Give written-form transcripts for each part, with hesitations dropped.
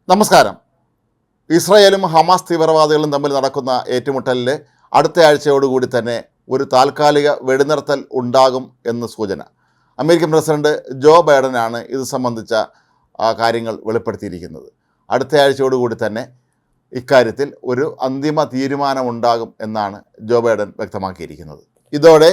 നമസ്കാരം. ഇസ്രായേലും ഹമാസ് തീവ്രവാദികളും തമ്മിൽ നടക്കുന്ന ഏറ്റുമുട്ടലിൽ അടുത്ത ആഴ്ചയോടുകൂടി തന്നെ ഒരു താൽക്കാലിക വെടിനിർത്തൽ ഉണ്ടാകും എന്ന് സൂചന. അമേരിക്കൻ പ്രസിഡന്റ് ജോ ബൈഡനാണ് ഇത് സംബന്ധിച്ച കാര്യങ്ങൾ വെളിപ്പെടുത്തിയിരിക്കുന്നത്. അടുത്ത ആഴ്ചയോടുകൂടി തന്നെ ഇക്കാര്യത്തിൽ ഒരു അന്തിമ തീരുമാനമുണ്ടാകും എന്നാണ് ജോ ബൈഡൻ വ്യക്തമാക്കിയിരിക്കുന്നത്. ഇതോടെ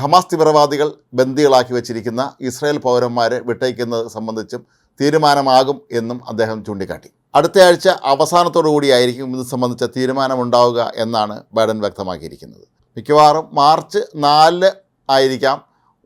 ഹമാസ് തീവ്രവാദികൾ ബന്ദികളാക്കി വച്ചിരിക്കുന്ന ഇസ്രായേൽ പൗരന്മാരെ വിട്ടയക്കുന്നത് സംബന്ധിച്ചും തീരുമാനമാകും എന്നും അദ്ദേഹം ചൂണ്ടിക്കാട്ടി. അടുത്ത ആഴ്ച അവസാനത്തോടു കൂടിയായിരിക്കും ഇത് സംബന്ധിച്ച തീരുമാനമുണ്ടാവുക എന്നാണ് ബൈഡൻ വ്യക്തമാക്കിയിരിക്കുന്നത്. മിക്കവാറും മാർച്ച് 4 ആയിരിക്കാം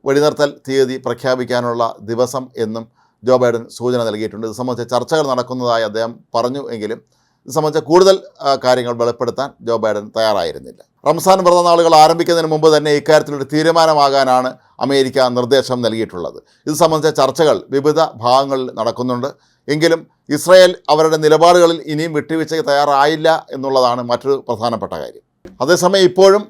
വെടിനിർത്തൽ തീയതി പ്രഖ്യാപിക്കാനുള്ള ദിവസം എന്നും ജോ ബൈഡൻ സൂചന നൽകിയിട്ടുണ്ട്. ഇത് സംബന്ധിച്ച ചർച്ചകൾ നടക്കുന്നതായി അദ്ദേഹം പറഞ്ഞു എങ്കിലും ഇത് സംബന്ധിച്ച കൂടുതൽ കാര്യങ്ങൾ വെളിപ്പെടുത്താൻ ജോ ബൈഡൻ തയ്യാറായിരുന്നില്ല. റംസാൻ വ്രതനാളുകൾ ആരംഭിക്കുന്നതിന് മുമ്പ് തന്നെ ഇക്കാര്യത്തിലൊരു തീരുമാനമാകാനാണ് അമേരിക്ക നിർദ്ദേശം നൽകിയിട്ടുള്ളത്. ഇത് സംബന്ധിച്ച ചർച്ചകൾ വിവിധ ഭാഗങ്ങളിൽ നടക്കുന്നുണ്ട്. എങ്കിലും ഇസ്രായേൽ അവരുടെ നിലപാടുകളിൽ ഇനിയും വിട്ടുവീഴ്ചയ്ക്ക് തയ്യാറായില്ല എന്നുള്ളതാണ് മറ്റൊരു പ്രധാനപ്പെട്ട കാര്യം. അതേസമയം ഇപ്പോഴും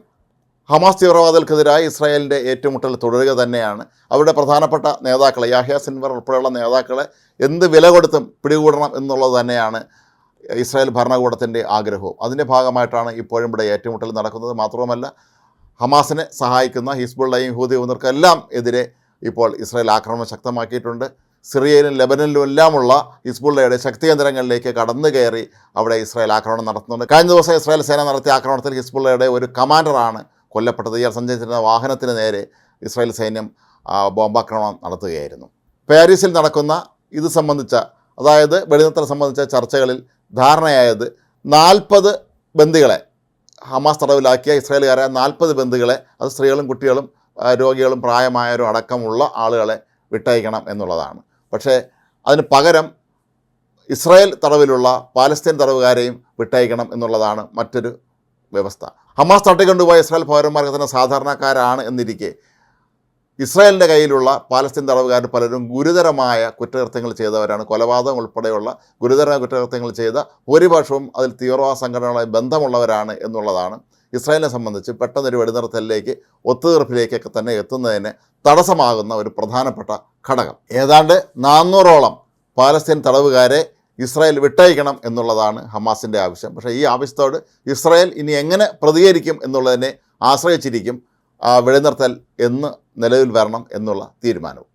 ഹമാസ് തീവ്രവാദികൾക്കെതിരായി ഇസ്രായേലിൻ്റെ ഏറ്റുമുട്ടൽ തുടരുക തന്നെയാണ്. അവരുടെ പ്രധാനപ്പെട്ട നേതാക്കളെ, യാഹ്യ സിൻവർ ഉൾപ്പെടെയുള്ള നേതാക്കളെ എന്ത് വില കൊടുത്തും പിടികൂടണം എന്നുള്ളത് തന്നെയാണ് ഇസ്രായേൽ ഭരണകൂടത്തിൻ്റെ ആഗ്രഹവും. അതിൻ്റെ ഭാഗമായിട്ടാണ് ഇപ്പോഴും ഇവിടെ ഏറ്റുമുട്ടൽ നടക്കുന്നത്. മാത്രവുമല്ല, ഹമാസിനെ സഹായിക്കുന്ന ഹിസ്ബുള്ളയും ഹൂതി വിമതർക്കെല്ലാം എതിരെ ഇപ്പോൾ ഇസ്രായേൽ ആക്രമണം ശക്തമാക്കിയിട്ടുണ്ട്. സിറിയയിലും ലെബനനിലും എല്ലാമുള്ള ഹിസ്ബുള്ളയുടെ ശക്തി കേന്ദ്രങ്ങളിലേക്ക് കടന്നു കയറി അവിടെ ഇസ്രായേൽ ആക്രമണം നടത്തുന്നുണ്ട്. കഴിഞ്ഞ ദിവസം ഇസ്രായേൽ സേന നടത്തിയ ആക്രമണത്തിൽ ഹിസ്ബുള്ളയുടെ ഒരു കമാൻഡറാണ് കൊല്ലപ്പെട്ടത്. ഇയാൾ സഞ്ചരിച്ചിരുന്ന വാഹനത്തിന് നേരെ ഇസ്രായേൽ സൈന്യം ബോംബാക്രമണം നടത്തുകയായിരുന്നു. പാരീസിൽ നടക്കുന്ന ഇത് സംബന്ധിച്ച, അതായത് വെടിനിർത്തൽ സംബന്ധിച്ച ചർച്ചകളിൽ ധാരണയായത് 40 ബന്ദികളെ, ഹമാസ് തടവിലാക്കിയ ഇസ്രായേലുകാരായ 40 ബന്ദികളെ, അത് സ്ത്രീകളും കുട്ടികളും രോഗികളും പ്രായമായവരും അടക്കമുള്ള ആളുകളെ വിട്ടയക്കണം എന്നുള്ളതാണ്. പക്ഷേ അതിന് പകരം ഇസ്രായേൽ തടവിലുള്ള പാലസ്തീൻ തടവുകാരെയും വിട്ടയക്കണം എന്നുള്ളതാണ് മറ്റൊരു വ്യവസ്ഥ. ഹമാസ് തട്ടിക്കൊണ്ടുപോയ ഇസ്രായേൽ പൗരന്മാർക്ക് തന്നെ സാധാരണക്കാരാണ് എന്നിരിക്കെ ഇസ്രായേലിൻ്റെ കയ്യിലുള്ള പാലസ്തീൻ തടവുകാർ പലരും ഗുരുതരമായ കുറ്റകൃത്യങ്ങൾ ചെയ്തവരാണ്. കൊലപാതകം ഉൾപ്പെടെയുള്ള ഗുരുതരമായ കുറ്റകൃത്യങ്ങൾ ചെയ്ത ഭൂരിപക്ഷവും അതിൽ തീവ്രവാദ സംഘടനകളുമായി ബന്ധമുള്ളവരാണ് എന്നുള്ളതാണ് ഇസ്രായേലിനെ സംബന്ധിച്ച് പെട്ടെന്നൊരു വെടിനിർത്തലിലേക്ക്, ഒത്തുതീർപ്പിലേക്കൊക്കെ തന്നെ എത്തുന്നതിന് തടസ്സമാകുന്ന ഒരു പ്രധാനപ്പെട്ട ഘടകം. ഏതാണ്ട് 400ഓളം പാലസ്തീൻ തടവുകാരെ ഇസ്രായേൽ വിട്ടയക്കണം എന്നുള്ളതാണ് ഹമാസിൻ്റെ ആവശ്യം. പക്ഷേ ഈ ആവശ്യത്തോട് ഇസ്രായേൽ ഇനി എങ്ങനെ പ്രതികരിക്കും എന്നുള്ളതിനെ ആശ്രയിച്ചിരിക്കും വെടിനിർത്തൽ എന്ന് നിലവിൽ വരണം എന്നുള്ള തീരുമാനവും.